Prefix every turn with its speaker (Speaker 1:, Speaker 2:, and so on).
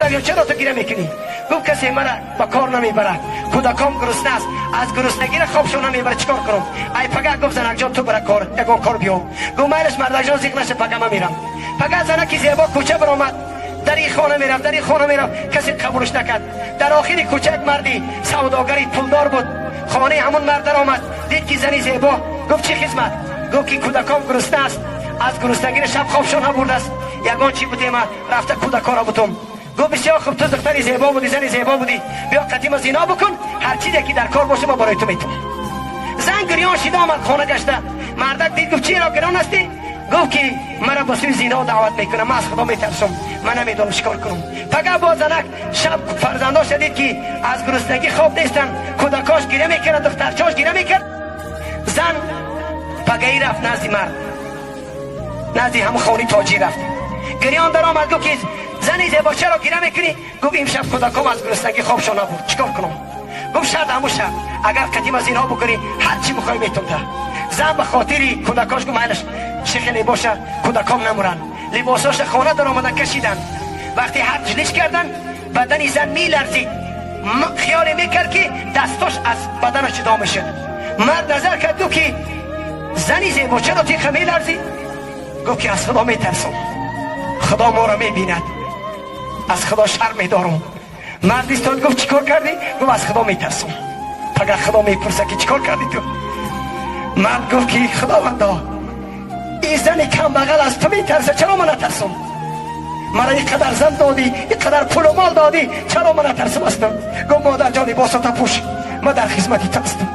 Speaker 1: مرد چرا تو گیره میکنی؟ گفت کسی مرا با کار نمیبره، کودکام گرسنه است، از گرسنگی خوابشون نمیبره، چیکار کنم؟ ای پگه گفت زنک جان تو برا کار، یگو کار بیو. گفت میلش مردک جان زیق نشه، پگه من میرم. پگه زنکی زیبا کوچه برآمد، در این خانه میرفت، در این خانه میرفت، کسی قبولش نکرد. در آخری کوچه یک مردی سوداگری پولدار بود، خانه همون مرد در آمد، دید که زنی زیبا. گفت چی خدمت؟ گفت که کودکام گرسنه است، از گرسنگی شب خوابشون نبرده است، یگان چی بودی؟ من رفته کودکا را بودم. گفت بسیار خوب، تو دختری زیبا بودی، زنی زیبا بودی، بیا قدیم زینا بکن، هر چیزی که در کار باشه ما برای تو میتونم. زن گریان شده آمد خانه گشته. مردک دید گفت چی را گریان هستی؟ گفت که مرا با سوی زینا دعوت میکنه، من از خدا میترسم، من نمیدونم چیکار کنم. فقط با زنک شب فرزنداش دید که از گرسنگی خواب نیستن، کودکاش گریه میکنه، دخترچاش گریه میکنه. زن پگهی رفت نزد مرد، نزد همون خانی تاجی رفت، گریان در آمد. گفت که زنی زیبا چرا گریه میکنی؟ گفت امشب کودکام از گرسنگی خوابشون نبرد، چیکار کنم؟ گفت شرط همون شب اگر قدیم از اینها بکنی هر چی میخوای میتونم. زن به خاطری کودکاش گفت میلش شیخ باشه کودکام نمورن، لباساش خانه در آمدن کشیدن. وقتی هر جلیش کردن بدن زن میلرزید، خیال میکرد که دستاش از بدنش جدا میشد. مرد نظر کرد گفت که زنی زیبا چرا تیخه میلرزی؟ گفت که از خدا میترسم، خدا ما را میبیند، از خدا شرم میدارم. مرد ایستاد گفت چیکار کردی؟ گفت از خدا میترسم. اگر خدا میپرسه که چیکار کردی تو؟ مرد گفت که خداوندا این زن کم بغل از تو میترسه، چرا من نترسم؟ مرا اینقدر زن دادی، اینقدر پول و مال دادی، چرا من نترسم هستم؟ گفت مادر جانی با ستا پوش، من در خدمتی تو هستم.